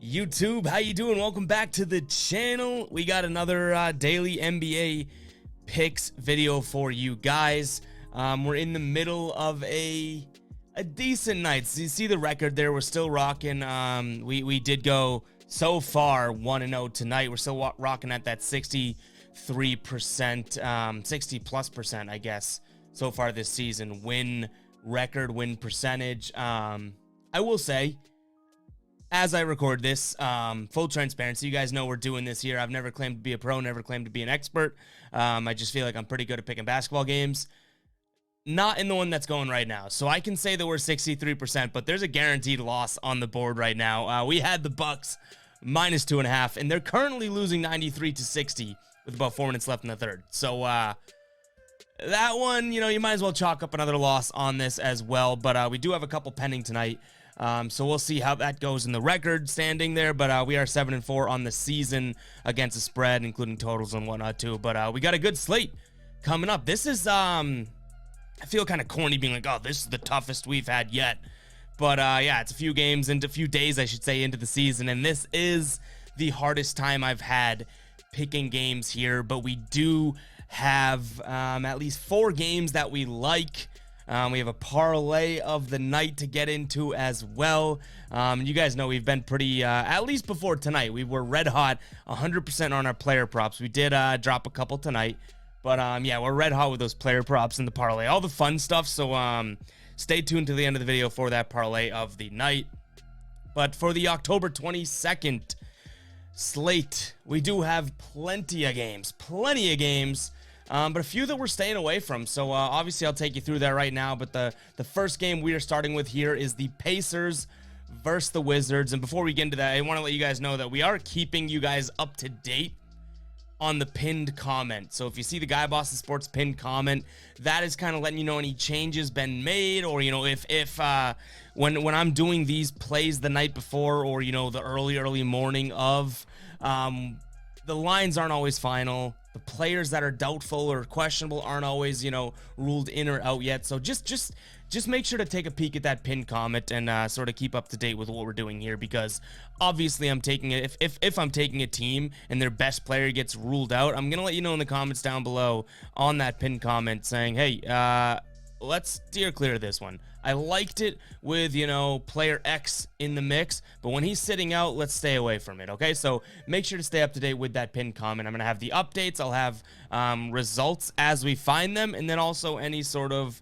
YouTube, how you doing? Welcome back to the channel. We got another daily NBA picks video for you guys. We're in the middle of a decent night. So you see the record there. We're still rocking. We did go so far 1-0 tonight. We're still rocking at that 63%, 60+%, I guess, so far this season. Win percentage. I will say, as I record this, full transparency, you guys know we're doing this here. I've never claimed to be a pro, never claimed to be an expert. I just feel like I'm pretty good at picking basketball games. Not in the one that's going right now. So I can say that we're 63%, but there's a guaranteed loss on the board right now. We had the Bucks -2.5, and they're currently losing 93-60 with about 4 minutes left in the third. So that one, you might as well chalk up another loss on this as well. But we do have a couple pending tonight. So we'll see how that goes in the record standing there, but we are 7-4 on the season against the spread, including totals and whatnot too. But we got a good slate coming up. This is I feel kind of corny being like, oh, this is the toughest we've had yet. But yeah, it's a few games into a few days, I should say, into the season, and this is the hardest time I've had picking games here. But we do have at least 4 games that we like. We have a parlay of the night to get into as well. You guys know we've been pretty, at least before tonight, we were red hot, 100% on our player props. We did drop a couple tonight, but yeah, we're red hot with those player props and the parlay, all the fun stuff. So stay tuned to the end of the video for that parlay of the night. But for the October 22nd slate, we do have plenty of games. But a few that we're staying away from. So obviously I'll take you through that right now. But the first game we are starting with here is the Pacers versus the Wizards. And before we get into that, I want to let you guys know that we are keeping you guys up to date on the pinned comment. So if you see the Guy Boston Sports pinned comment, that is kind of letting you know any changes been made, or if when I'm doing these plays the night before, or the early morning of, the lines aren't always final. The players that are doubtful or questionable aren't always, ruled in or out yet. So just make sure to take a peek at that pinned comment and sort of keep up to date with what we're doing here, because obviously I'm taking it. If I'm taking a team and their best player gets ruled out, I'm gonna let you know in the comments down below on that pinned comment saying, hey, let's steer clear of this one. I liked it with, player X in the mix, but when he's sitting out, let's stay away from it, okay? So make sure to stay up to date with that pinned comment. I'm going to have the updates. I'll have results as we find them, and then also any sort of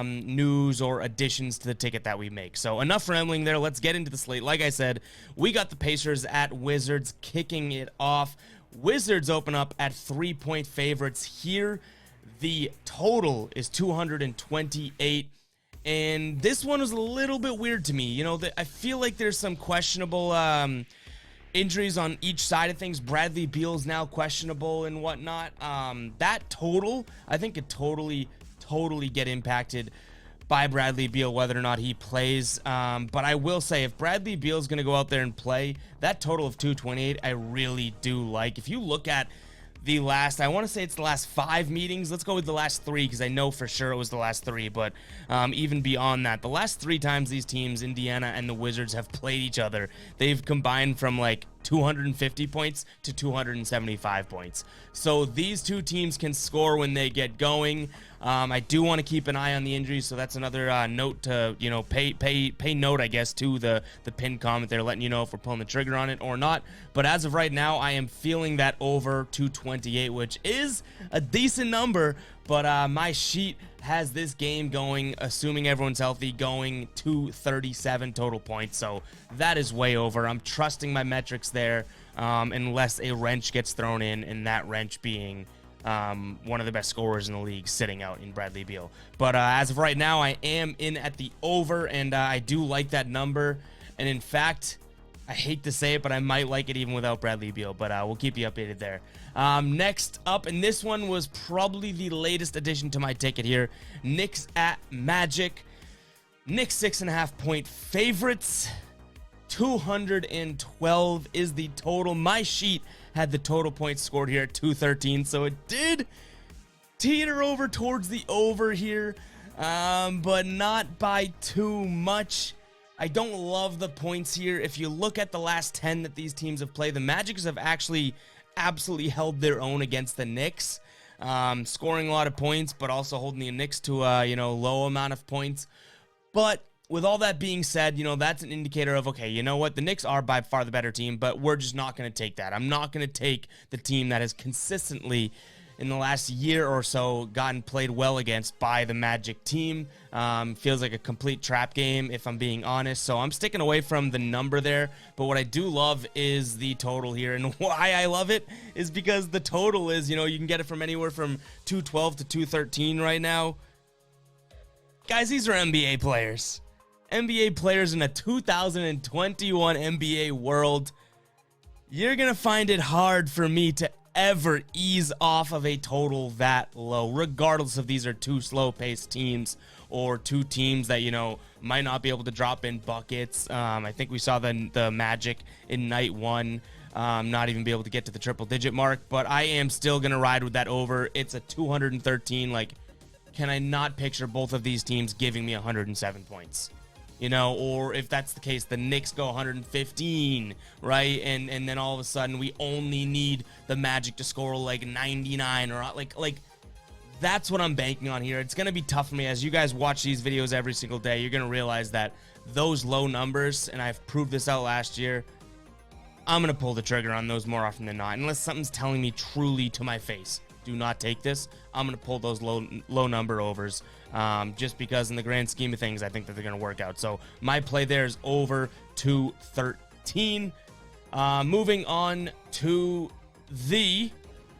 news or additions to the ticket that we make. So enough rambling there. Let's get into the slate. Like I said, we got the Pacers at Wizards kicking it off. Wizards open up at 3-point favorites here. The total is 228. And this one was a little bit weird to me. I feel like there's some questionable injuries on each side of things. Bradley Beal's now questionable and whatnot. That total, I think, could totally get impacted by Bradley Beal, whether or not he plays. But I will say, if Bradley Beal's going to go out there and play, that total of 228, I really do like. If you look at the last, I want to say it's the last 5 meetings. Let's go with the last 3, because I know for sure it was the last 3. But even beyond that, the last 3 times these teams, Indiana and the Wizards, have played each other, they've combined from like 250 points to 275 points. So these two teams can score when they get going. I do want to keep an eye on the injuries, so that's another note to pay note, I guess, to the pinned comment there, letting you know if we're pulling the trigger on it or not. But as of right now, I am feeling that over 228, which is a decent number. But my sheet has this game going, assuming everyone's healthy, going to 37 total points. So that is way over. I'm trusting my metrics there, unless a wrench gets thrown in, and that wrench being one of the best scorers in the league sitting out in Bradley Beal. But as of right now, I am in at the over, and I do like that number. And in fact, I hate to say it, but I might like it even without Bradley Beal, but we'll keep you updated there. Next up, and this one was probably the latest addition to my ticket here, Knicks at Magic. Knicks 6.5-point favorites. 212 is the total. My sheet had the total points scored here at 213, so it did teeter over towards the over here, but not by too much. I don't love the points here. If you look at the last 10 that these teams have played, the Magic have actually absolutely held their own against the Knicks, scoring a lot of points, but also holding the Knicks to a low amount of points. But with all that being said, that's an indicator of, okay, you know what? The Knicks are by far the better team, but we're just not going to take that. I'm not going to take the team that has consistently, in the last year or so, gotten played well against by the Magic team. Feels like a complete trap game, if I'm being honest. So I'm sticking away from the number there. But what I do love is the total here. And why I love it is because the total is, you can get it from anywhere from 212 to 213 right now. Guys, these are NBA players. NBA players in a 2021 NBA world. You're going to find it hard for me to ever ease off of a total that low, regardless if these are two slow-paced teams or two teams that, might not be able to drop in buckets. I think we saw the Magic in night one not even be able to get to the triple-digit mark, but I am still going to ride with that over. It's a 213. Can I not picture both of these teams giving me 107 points? Or if that's the case, the Knicks go 115, right? And then all of a sudden we only need the Magic to score 99 or like that's what I'm banking on here. It's going to be tough for me. As you guys watch these videos every single day, you're going to realize that those low numbers, and I've proved this out last year, I'm going to pull the trigger on those more often than not. Unless something's telling me truly to my face, do not take this, I'm going to pull those low number overs. Just because in the grand scheme of things, I think that they're going to work out. So my play there is over 213. Moving on to the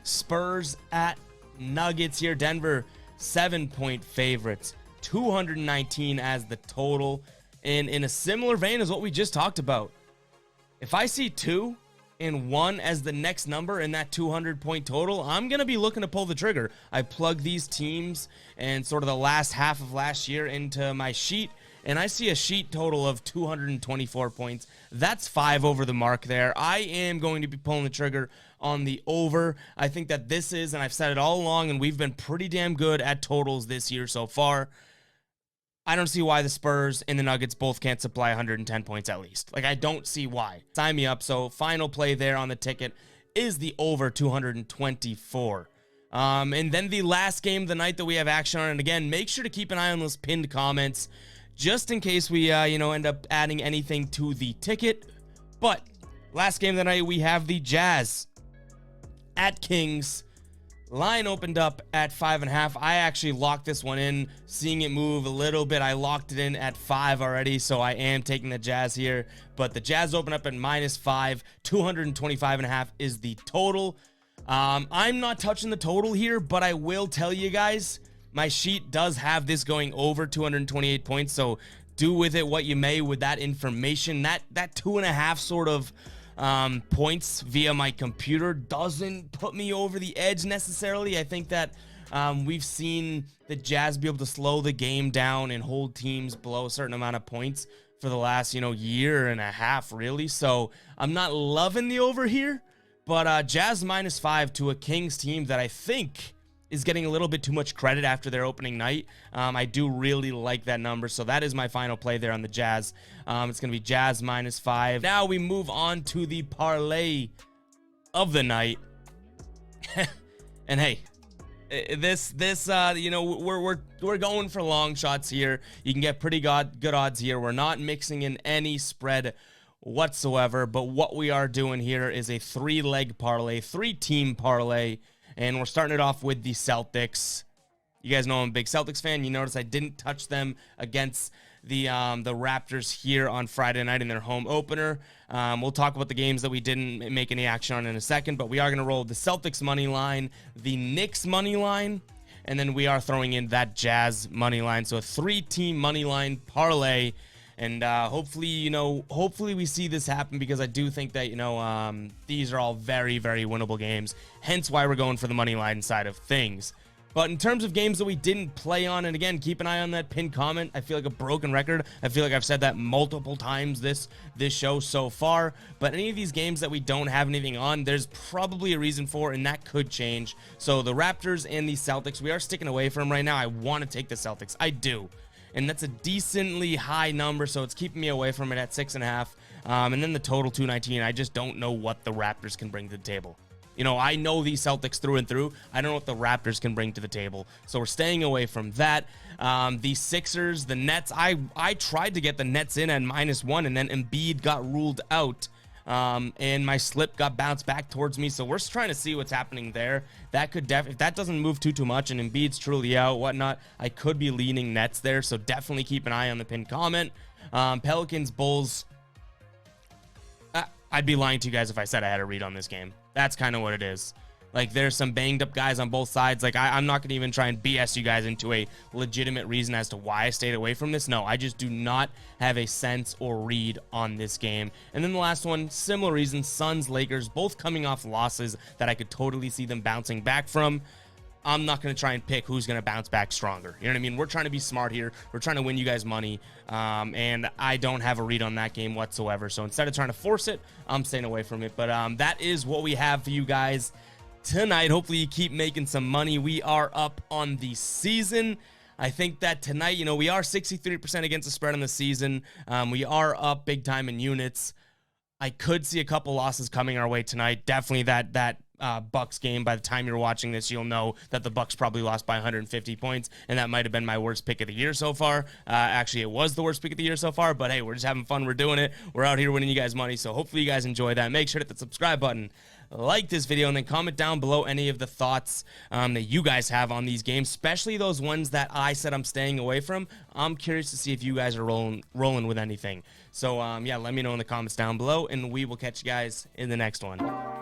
Spurs at Nuggets here. Denver 7-point favorites, 219 as the total. And in a similar vein as what we just talked about, if I see 2 and 1 as the next number in that 200-point total, I'm going to be looking to pull the trigger. I plug these teams and sort of the last half of last year into my sheet, and I see a sheet total of 224 points. That's 5 over the mark there. I am going to be pulling the trigger on the over. I think that this is, and I've said it all along, and we've been pretty damn good at totals this year so far. I don't see why the Spurs and the Nuggets both can't supply 110 points at least. I don't see why. Sign me up. So final play there on the ticket is the over 224. And then the last game of the night that we have action on, and again, make sure to keep an eye on those pinned comments just in case we, end up adding anything to the ticket. But last game of the night, we have the Jazz at Kings. Line opened up at 5.5. I actually locked this one in, seeing it move a little bit. I locked it in at 5 already, so I am taking the Jazz here. But the Jazz open up at -5. 225.5 is the total. I'm not touching the total here, but I will tell you guys, my sheet does have this going over 228 points, so do with it what you may with that information. That 2.5 sort of points via my computer doesn't put me over the edge necessarily. I think that we've seen the Jazz be able to slow the game down and hold teams below a certain amount of points for the last, year and a half, really. So I'm not loving the over here, but Jazz -5 to a Kings team that I think is getting a little bit too much credit after their opening night. I do really like that number, so that is my final play there on the Jazz. It's going to be Jazz -5. Now we move on to the parlay of the night. And hey, this we're going for long shots here. You can get pretty good odds here. We're not mixing in any spread whatsoever, but what we are doing here is a 3-leg parlay, 3-team parlay. And we're starting it off with the Celtics. You guys know I'm a big Celtics fan. You notice I didn't touch them against the Raptors here on Friday night in their home opener. We'll talk about the games that we didn't make any action on in a second, but we are going to roll the Celtics money line, the Knicks money line, and then we are throwing in that Jazz money line. So a 3-team money line parlay. And hopefully we see this happen, because I do think that, these are all very, very winnable games. Hence why we're going for the money line side of things. But in terms of games that we didn't play on, and again, keep an eye on that pinned comment. I feel like a broken record. I feel like I've said that multiple times this show so far. But any of these games that we don't have anything on, there's probably a reason for, and that could change. So the Raptors and the Celtics, we are sticking away from right now. I want to take the Celtics. I do. and that's a decently high number, so it's keeping me away from it at 6.5. And then the total 219, I just don't know what the Raptors can bring to the table. You know, I know these Celtics through and through. I don't know what the Raptors can bring to the table. So we're staying away from that. The Sixers, the Nets, I tried to get the Nets in at -1, and then Embiid got ruled out. And my slip got bounced back towards me. So we're just trying to see what's happening there. That could if that doesn't move too much and Embiid's truly out, whatnot, I could be leaning Nets there. So definitely keep an eye on the pinned comment. Pelicans, Bulls. I'd be lying to you guys if I said I had a read on this game. That's kind of what it is. Like, there's some banged up guys on both sides. Like, I'm not going to even try and BS you guys into a legitimate reason as to why I stayed away from this. No, I just do not have a sense or read on this game. And then the last one, similar reason, Suns, Lakers, both coming off losses that I could totally see them bouncing back from. I'm not going to try and pick who's going to bounce back stronger. You know what I mean? We're trying to be smart here. We're trying to win you guys money. And I don't have a read on that game whatsoever. So instead of trying to force it, I'm staying away from it. But that is what we have for you guys tonight. Hopefully you keep making some money. We are up on the season. I think that tonight, you know, we are 63% against the spread on the season. We are up big time in units. I could see a couple losses coming our way tonight. Definitely that Bucks game. By the time you're watching this, you'll know that the Bucks probably lost by 150 points, and that might have been my worst pick of the year so far. Actually, it was the worst pick of the year so far, but hey, we're just having fun. We're doing it. We're out here winning you guys money, so hopefully you guys enjoy that. Make sure to hit the subscribe button, like this video, and then comment down below any of the thoughts that you guys have on these games, especially those ones that I said I'm staying away from. I'm curious to see if you guys are rolling with anything. So, yeah, let me know in the comments down below, and we will catch you guys in the next one.